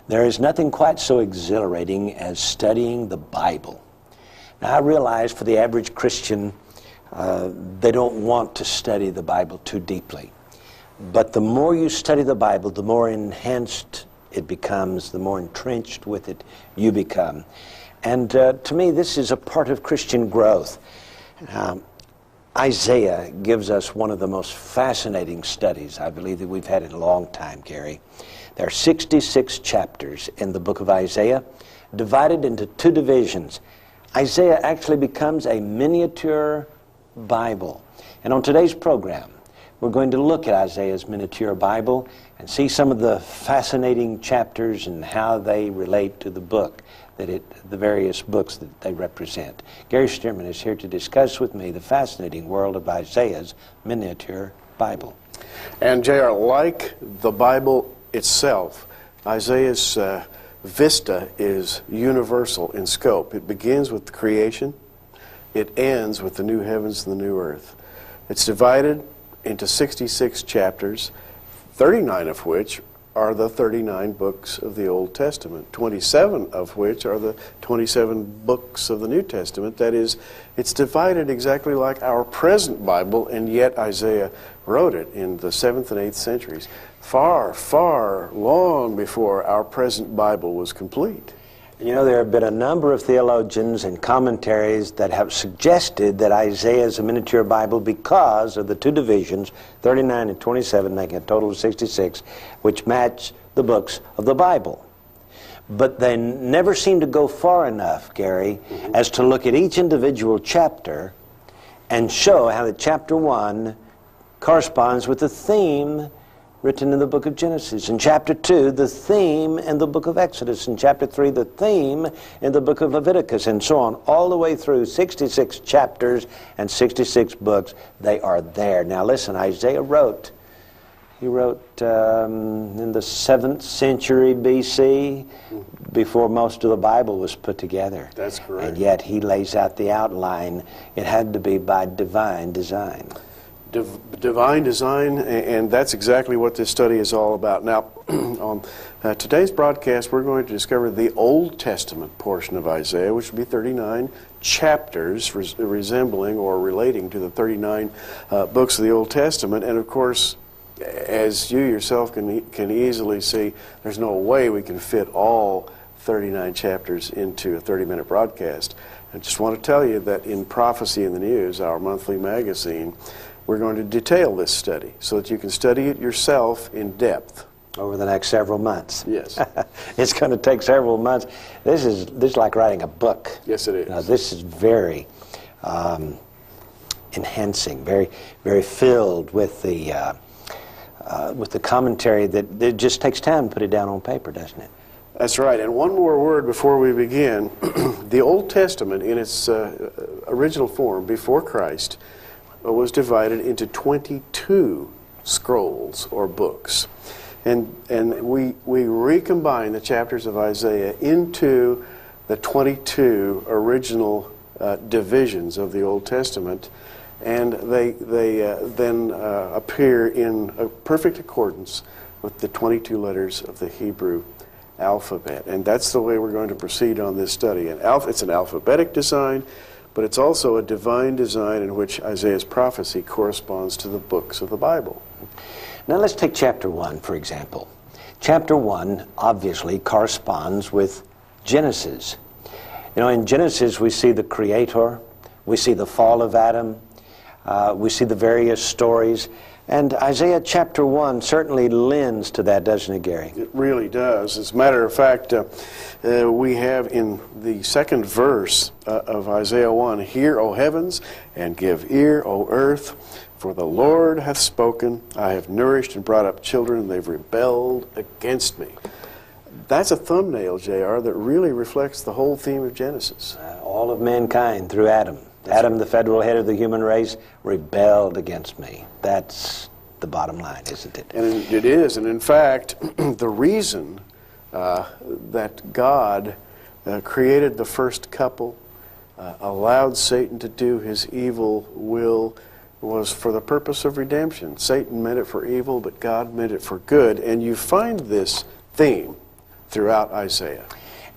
There is nothing quite so exhilarating as studying the Bible. Now, I realize for the average Christian, they don't want to study the Bible too deeply. But the more you study the Bible, the more enhanced it becomes, the more entrenched with it you become. And to me, this is a part of Christian growth. Isaiah gives us one of the most fascinating studies, I believe, that we've had in a long time, Gary. There are 66 chapters in the book of Isaiah, divided into two divisions. Isaiah actually becomes a miniature Bible. And on today's program, we're going to look at Isaiah's miniature Bible and see some of the fascinating chapters and how they relate to the book, the various books that they represent. Gary Stearman is here to discuss with me the fascinating world of Isaiah's miniature Bible. And J.R., like the Bible itself, Isaiah's vista is universal in scope. It begins with the creation. It ends with the new heavens and the new earth. It's divided into 66 chapters, 39 of which are the 39 books of the Old Testament, 27 of which are the 27 books of the New Testament. That is, it's divided exactly like our present Bible, and yet Isaiah wrote it in the 7th and 8th centuries, far long before our present Bible was complete. You know, there have been a number of theologians and commentaries that have suggested that Isaiah is a miniature Bible because of the two divisions, 39 and 27, making a total of 66, which match the books of the Bible. But they never seem to go far enough, Gary, as to look at each individual chapter and show how the chapter 1 corresponds with the theme written in the book of Genesis. In chapter 2, the theme in the book of Exodus. In chapter 3, the theme in the book of Leviticus, and so on, all the way through 66 chapters and 66 books. They are there. Now listen, Isaiah wrote in the 7th century BC, before most of the Bible was put together. That's correct. And yet he lays out the outline. It had to be by divine design. Divine design, and that's exactly what this study is all about. Now, on today's broadcast, we're going to discover the Old Testament portion of Isaiah, which will be 39 chapters resembling or relating to the 39 books of the Old Testament. And of course, as you yourself can easily see, there's no way we can fit all 39 chapters into a 30-minute broadcast. I just want to tell you that in Prophecy in the News, our monthly magazine, we're going to detail this study so that you can study it yourself in depth. Over the next several months. Yes. It's going to take several months. This is like writing a book. Yes, it is. Now, this is very enhancing, very filled with the commentary that it just takes time to put it down on paper, doesn't it? That's right. And one more word before we begin. The Old Testament, in its original form before Christ, was divided into 22 scrolls or books. And we recombine the chapters of Isaiah into the 22 original divisions of the Old Testament, and they then appear in a perfect accordance with the 22 letters of the Hebrew alphabet. And that's the way we're going to proceed on this study. It's an alphabetic design, but it's also a divine design in which Isaiah's prophecy corresponds to the books of the Bible. Now let's take chapter 1, for example. Chapter 1 obviously corresponds with Genesis. You know, in Genesis we see the Creator, we see the fall of Adam, we see the various stories, and Isaiah chapter 1 certainly lends to that, doesn't it, Gary? It really does. As a matter of fact, we have in the second verse of Isaiah 1, "Hear, O heavens, and give ear, O earth, for the Lord hath spoken. I have nourished and brought up children, they've rebelled against me." That's a thumbnail, J.R., that really reflects the whole theme of Genesis. All of mankind through Adam. Adam, the federal head of the human race, rebelled against me. That's the bottom line, isn't it? And it is. And in fact, the reason that God created the first couple, allowed Satan to do his evil will, was for the purpose of redemption. Satan meant it for evil, but God meant it for good. And you find this theme throughout Isaiah.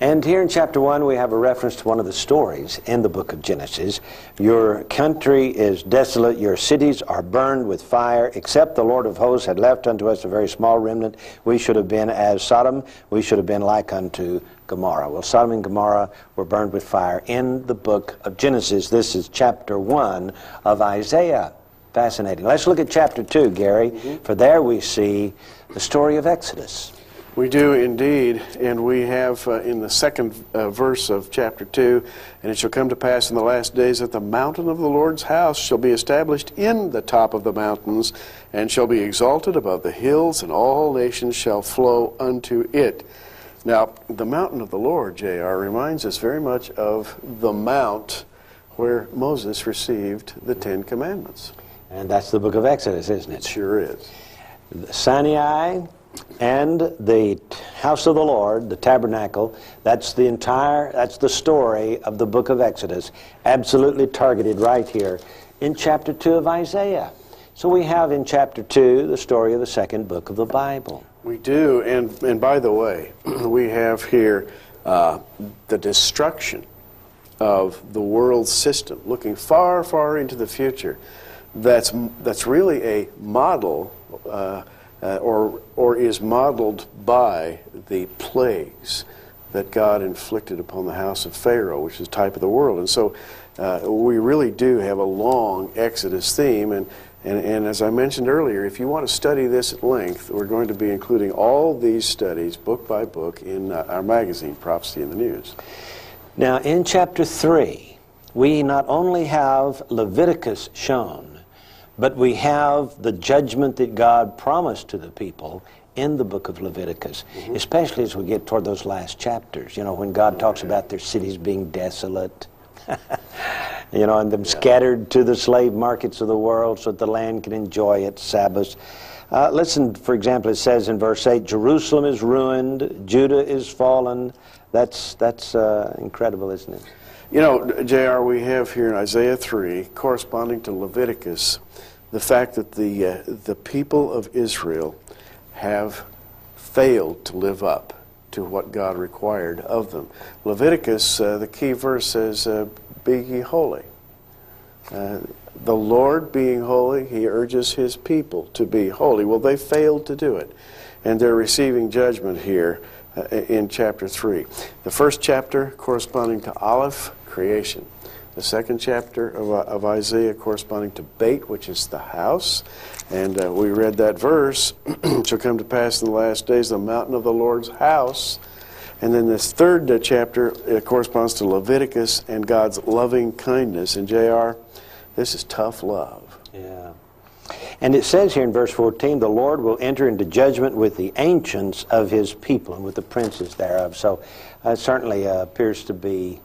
And here in chapter 1, we have a reference to one of the stories in the book of Genesis. Your country is desolate, your cities are burned with fire, except the Lord of hosts had left unto us a very small remnant. We should have been as Sodom, we should have been like unto Gomorrah. Well, Sodom and Gomorrah were burned with fire in the book of Genesis. This is chapter 1 of Isaiah. Fascinating. Let's look at chapter 2, Gary, for there we see the story of Exodus. We do indeed, and we have in the second verse of chapter 2, and it shall come to pass in the last days that the mountain of the Lord's house shall be established in the top of the mountains, and shall be exalted above the hills, and all nations shall flow unto it. Now, the mountain of the Lord, J.R., reminds us very much of the mount where Moses received the Ten Commandments. And that's the book of Exodus, isn't it? It sure is. Sinai and the house of the Lord, the tabernacle, that's the story of the book of Exodus, absolutely targeted right here in chapter 2 of Isaiah. So we have in chapter 2 the story of the second book of the Bible. We do, and by the way, we have here the destruction of the world system, looking far, far into the future. That's really a model or is modeled by the plagues that God inflicted upon the house of Pharaoh, which is a type of the world. And so we really do have a long Exodus theme. And as I mentioned earlier, if you want to study this at length, we're going to be including all these studies, book by book, in our magazine, Prophecy in the News. Now, in chapter 3, we not only have Leviticus shown, but we have the judgment that God promised to the people in the book of Leviticus, especially as we get toward those last chapters. You know, when God talks about their cities being desolate, you know, and them scattered to the slave markets of the world so that the land can enjoy its Sabbaths. Listen, for example, it says in verse 8, Jerusalem is ruined, Judah is fallen. That's incredible, isn't it? You know, J.R., we have here in Isaiah 3, corresponding to Leviticus, the fact that the people of Israel have failed to live up to what God required of them. Leviticus, the key verse says, be ye holy. The Lord being holy, he urges his people to be holy. Well, they failed to do it, and they're receiving judgment here in chapter 3. The first chapter corresponding to Aleph, creation. The second chapter of Isaiah corresponding to Beit, which is the house. And we read that verse, shall come to pass in the last days, the mountain of the Lord's house. And then this third chapter corresponds to Leviticus and God's loving kindness. And J.R., this is tough love. Yeah. And it says here in verse 14, the Lord will enter into judgment with the ancients of his people and with the princes thereof. So it certainly appears to be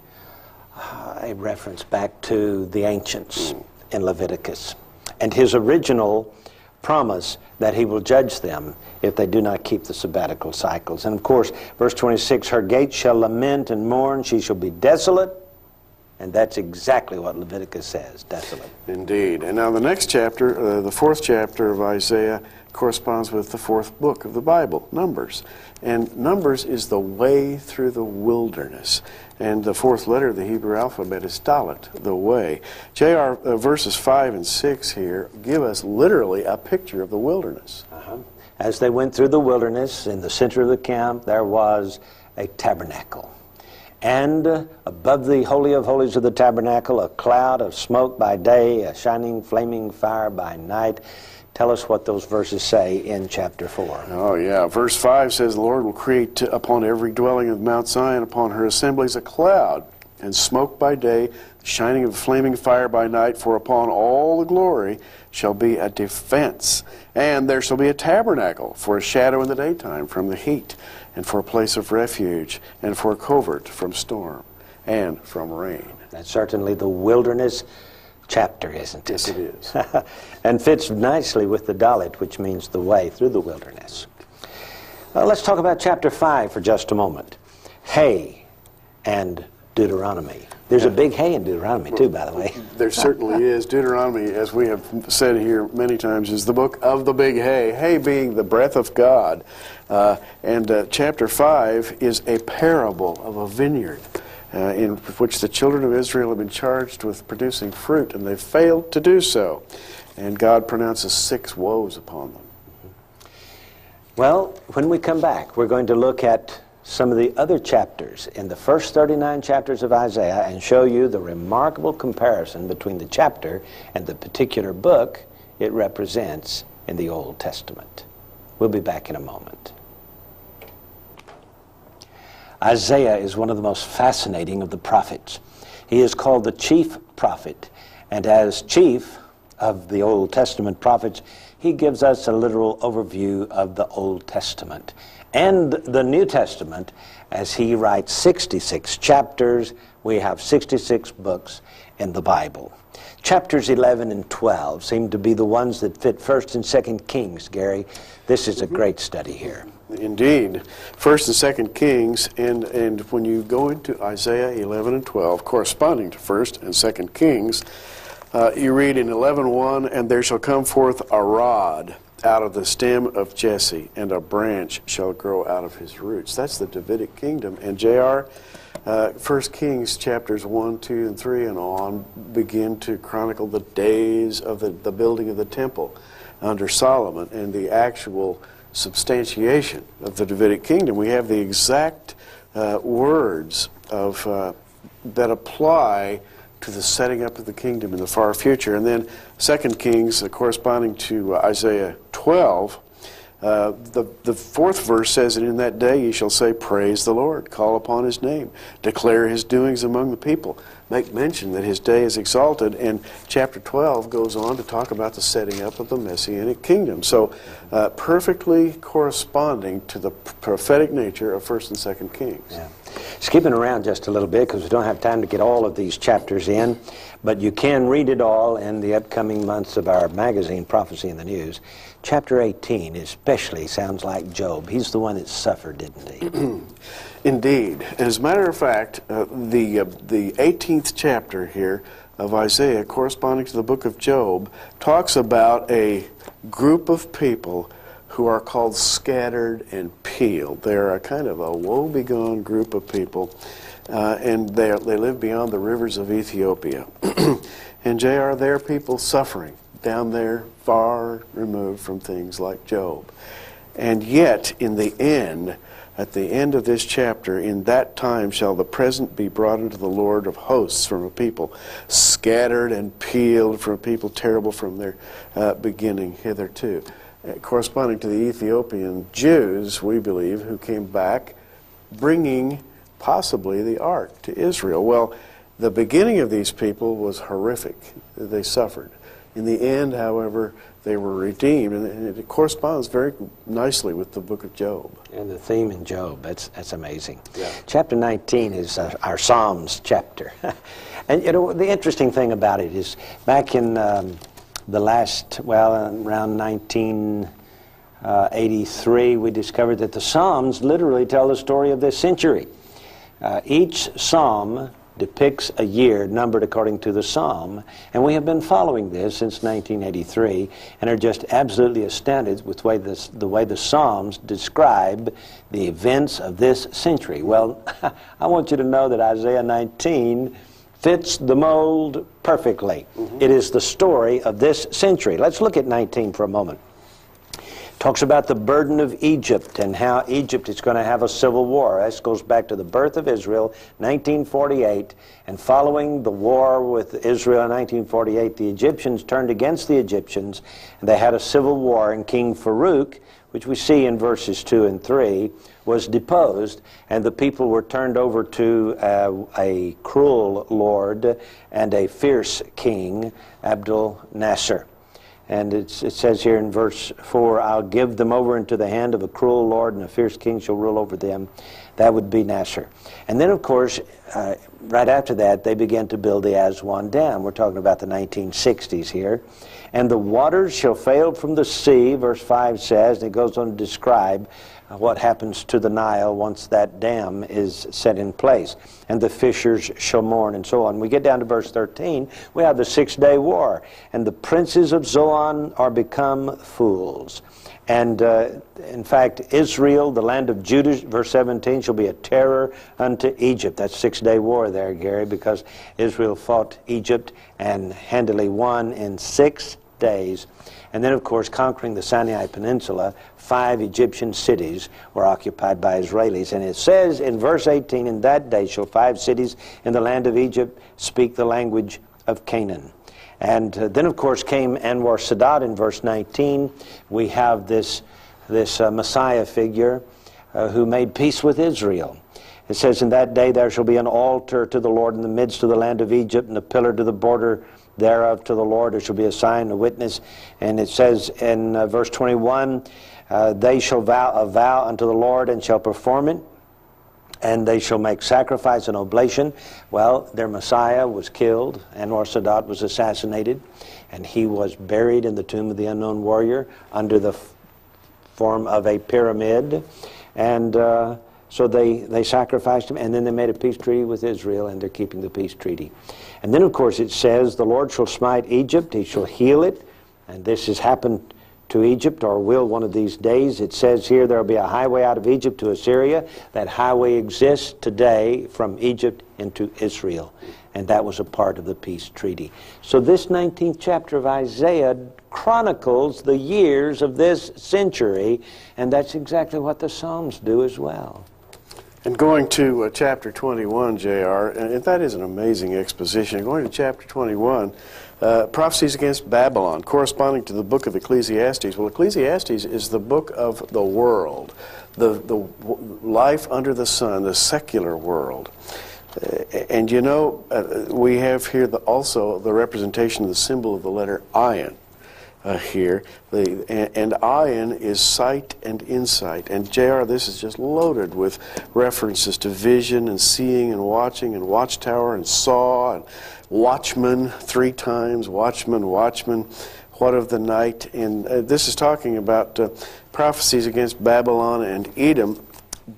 a reference back to the ancients in Leviticus and his original promise that he will judge them if they do not keep the sabbatical cycles. And of course, verse 26, her gates shall lament and mourn, she shall be desolate. And that's exactly what Leviticus says, desolate. Indeed. And now the next chapter, the fourth chapter of Isaiah, corresponds with the fourth book of the Bible, Numbers. And Numbers is the way through the wilderness. And the fourth letter of the Hebrew alphabet is Dalet, the way. J.R., verses 5 and 6 here give us literally a picture of the wilderness. As they went through the wilderness, in the center of the camp, there was a tabernacle. And above the Holy of Holies of the tabernacle, a cloud of smoke by day, a shining, flaming fire by night. Tell us what those verses say in chapter 4. Oh, yeah. Verse 5 says, the Lord will create upon every dwelling of Mount Zion, upon her assemblies, a cloud, and smoke by day, the shining of flaming fire by night, for upon all the glory shall be a defense. And there shall be a tabernacle for a shadow in the daytime from the heat, and for a place of refuge, and for a covert from storm, and from rain. That's certainly the wilderness chapter, isn't it? Yes, it is. And fits nicely with the Dalet, which means the way through the wilderness. Let's talk about chapter 5 for just a moment. Hay and Deuteronomy. There's a big hay in Deuteronomy too, by the way. There certainly is. Deuteronomy, as we have said here many times, is the book of the big hay, hay being the breath of God. And chapter 5 is a parable of a vineyard in which the children of Israel have been charged with producing fruit, and they've failed to do so. And God pronounces 6 woes upon them. Well, when we come back, we're going to look at some of the other chapters in the first 39 chapters of Isaiah and show you the remarkable comparison between the chapter and the particular book it represents in the Old Testament. We'll be back in a moment. Isaiah is one of the most fascinating of the prophets. He is called the chief prophet, and as chief of the Old Testament prophets, he gives us a literal overview of the Old Testament and the New Testament, as he writes 66 chapters. We have 66 books in the Bible. Chapters 11 and 12 seem to be the ones that fit 1st and 2nd Kings, Gary. This is a great study here. Indeed. 1st and 2nd Kings, and when you go into Isaiah 11 and 12, corresponding to 1st and 2nd Kings, you read in 11:1, "And there shall come forth a rod out of the stem of Jesse, and a branch shall grow out of his roots." That's the Davidic kingdom. And J.R., 1 Kings chapters 1, 2, and 3 and on begin to chronicle the days of the building of the temple under Solomon and the actual substantiation of the Davidic kingdom. We have the exact words of that apply to the setting up of the kingdom in the far future. And then 2 Kings, corresponding to Isaiah 12, the 4th verse says, "And in that day ye shall say, Praise the Lord, call upon his name, declare his doings among the people, make mention that his day is exalted." And chapter 12 goes on to talk about the setting up of the Messianic kingdom. So perfectly corresponding to the prophetic nature of 1st and 2nd Kings. Yeah. Skipping around just a little bit because we don't have time to get all of these chapters in, but you can read it all in the upcoming months of our magazine, Prophecy in the News. Chapter 18 especially sounds like Job. He's the one that suffered, didn't he? Indeed. As a matter of fact, the 18th chapter here of Isaiah, corresponding to the book of Job, talks about a group of people who are called scattered and peeled. They're a kind of a woe-begone group of people, and they live beyond the rivers of Ethiopia. And J.R., there are people suffering down there, far removed from things like Job. And yet, in the end, at the end of this chapter, "In that time shall the present be brought unto the Lord of hosts from a people scattered and peeled, from a people terrible from their beginning hitherto." Corresponding to the Ethiopian Jews, we believe, who came back bringing possibly the ark to Israel. Well, the beginning of these people was horrific. They suffered. In the end, however, they were redeemed, and it corresponds very nicely with the book of Job. And the theme in Job, that's amazing. Yeah. Chapter 19 is our Psalms chapter. And you know, the interesting thing about it is back in around 1983, we discovered that the Psalms literally tell the story of this century. Each Psalm depicts a year numbered according to the Psalm, and we have been following this since 1983 and are just absolutely astounded with the way the Psalms describe the events of this century. Well, I want you to know that Isaiah 19 fits the mold perfectly. It is the story of this century. Let's look at 19 for a moment. Talks about the burden of Egypt and how Egypt is going to have a civil war. This goes back to the birth of Israel, 1948, and following the war with Israel in 1948, the Egyptians turned against the Egyptians, and they had a civil war, and King Farouk, which we see in verses 2 and 3, was deposed, and the people were turned over to a cruel lord and a fierce king, Abdul Nasser. And it says here in verse 4, "I'll give them over into the hand of a cruel lord, and a fierce king shall rule over them." That would be Nasser. And then, of course, right after that, they began to build the Aswan Dam. We're talking about the 1960s here. "And the waters shall fail from the sea," verse 5 says, and it goes on to describe what happens to the Nile once that dam is set in place. And the fishers shall mourn, and so on. We get down to verse 13. We have the 6-day war. And the princes of Zoan are become fools. And in fact, Israel, the land of Judah, verse 17, shall be a terror unto Egypt. That's 6-day war there, Gary, because Israel fought Egypt and handily won in 6 days. And then, of course, conquering the Sinai Peninsula, 5 Egyptian cities were occupied by Israelis. And it says in verse 18, in that day shall 5 cities in the land of Egypt speak the language of Canaan. And then, of course, came Anwar Sadat in verse 19. We have this Messiah figure who made peace with Israel. It says, in that day there shall be an altar to the Lord in the midst of the land of Egypt, and a pillar to the border thereof to the Lord. There shall be a sign, a witness. And it says in verse 21, they shall vow a vow unto the Lord and shall perform it. And they shall make sacrifice and oblation. Well, their Messiah was killed. Anwar Sadat was assassinated. And he was buried in the tomb of the unknown warrior under the form of a pyramid. And so they sacrificed him. And then they made a peace treaty with Israel, and they're keeping the peace treaty. And then, of course, it says, the Lord shall smite Egypt. He shall heal it. And this has happened to Egypt, or will one of these days. It says here there will be a highway out of Egypt to Assyria. That highway exists today from Egypt into Israel, and that was a part of the peace treaty. So this 19th chapter of Isaiah chronicles the years of this century, and that's exactly what the Psalms do as well. And going to chapter 21, J.R., and that is an amazing exposition. Going to chapter 21, prophecies against Babylon, corresponding to the book of Ecclesiastes. Well, Ecclesiastes is the book of the world, the life under the sun, the secular world. And you know, we have here also the representation of the symbol of the letter Ayin. Here, and Ayin is sight and insight. And J.R., this is just loaded with references to vision and seeing and watchtower and saw and watchman 3 times, watchman, what of the night. And this is talking about prophecies against Babylon and Edom,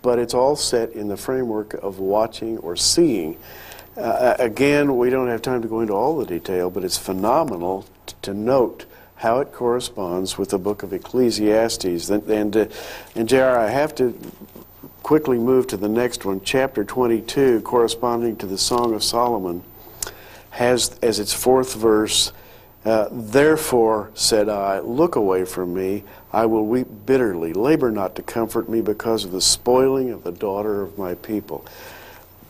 but it's all set in the framework of watching or seeing. Again, we don't have time to go into all the detail, but it's phenomenal to note how it corresponds with the book of Ecclesiastes. And J.R., I have to quickly move to the next one. Chapter 22, corresponding to the Song of Solomon, has as its 4th verse, therefore, said I, look away from me, I will weep bitterly, labor not to comfort me because of the spoiling of the daughter of my people.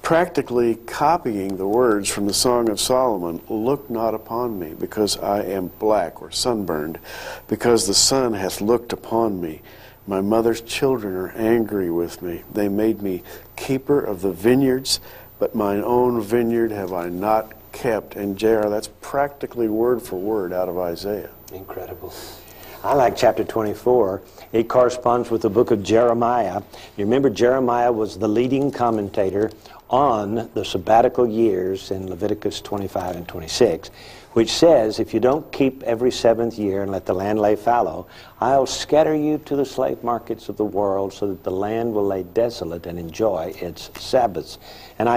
Practically copying the words from the Song of Solomon, look not upon me, because I am black or sunburned, because the sun hath looked upon me. My mother's children are angry with me. They made me keeper of the vineyards, but mine own vineyard have I not kept. And J.R., that's practically word for word out of Isaiah. Incredible. I like chapter 24. It corresponds with the book of Jeremiah. You remember Jeremiah was the leading commentator on the sabbatical years in Leviticus 25 and 26, which says, if you don't keep every 7th year and let the land lay fallow, I'll scatter you to the slave markets of the world so that the land will lay desolate and enjoy its Sabbaths. And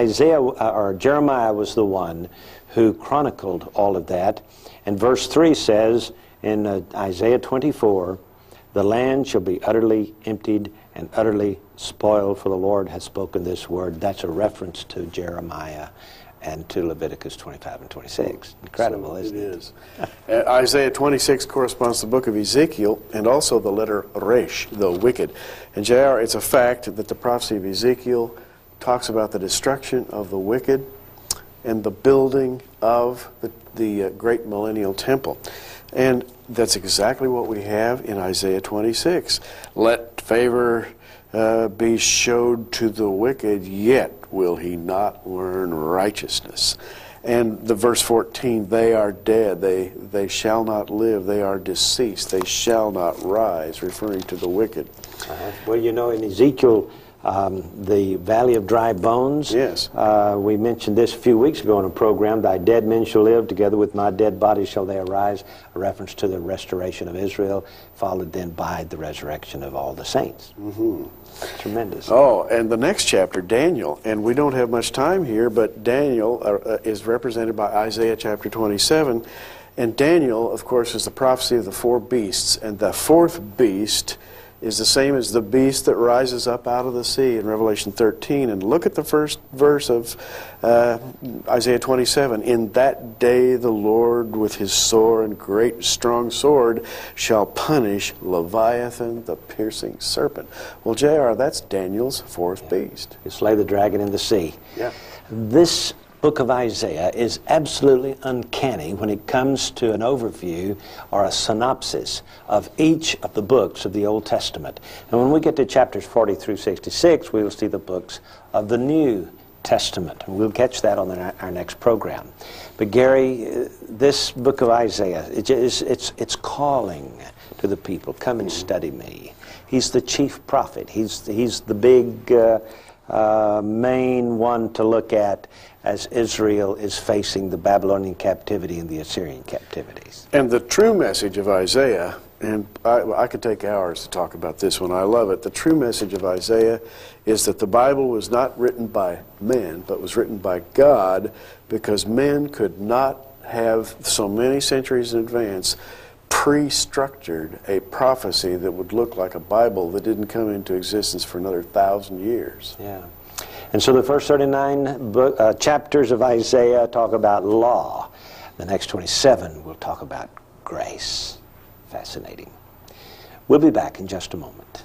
Jeremiah was the one who chronicled all of that. And verse 3 says in Isaiah 24, the land shall be utterly emptied and utterly spoiled, for the Lord has spoken this word. That's a reference to Jeremiah and to Leviticus 25 and 26. Incredible, so isn't it? It is. Isaiah 26 corresponds to the book of Ezekiel and also the letter Resh, the wicked. And J.R., it's a fact that the prophecy of Ezekiel talks about the destruction of the wicked and the building of the great millennial temple. And that's exactly what we have in Isaiah 26. Let favor be showed to the wicked, yet will he not learn righteousness. And the verse 14, they are dead, they shall not live, they are deceased, they shall not rise, referring to the wicked. Well, you know, in Ezekiel The Valley of Dry Bones. Yes. We mentioned this a few weeks ago in a program, Thy dead men shall live, together with my dead body shall they arise, a reference to the restoration of Israel, followed then by the resurrection of all the saints. Mm-hmm. Tremendous. Oh, and the next chapter, Daniel, and we don't have much time here, but Daniel is represented by Isaiah chapter 27, and Daniel, of course, is the prophecy of the four beasts, and the fourth beast is the same as the beast that rises up out of the sea in Revelation 13. And look at the first verse of Isaiah 27. In that day the Lord with his sword and great strong sword shall punish Leviathan, the piercing serpent. Well, J.R., that's Daniel's fourth beast. You slay the dragon in the sea. Yeah. This book of Isaiah is absolutely uncanny when it comes to an overview or a synopsis of each of the books of the Old Testament. And when we get to chapters 40 through 66, we will see the books of the New Testament. And we'll catch that on our next program. But Gary, this book of Isaiah, it's calling to the people, come and study me. He's the chief prophet. He's the big main one to look at as Israel is facing the Babylonian captivity and the Assyrian captivities. And the true message of Isaiah, and I could take hours to talk about this one, I love it. The true message of Isaiah is that the Bible was not written by men, but was written by God, because men could not have so many centuries in advance pre-structured a prophecy that would look like a Bible that didn't come into existence for another 1,000 years. Yeah. And so the first 39 chapters of Isaiah talk about law. The next 27 will talk about grace. Fascinating. We'll be back in just a moment.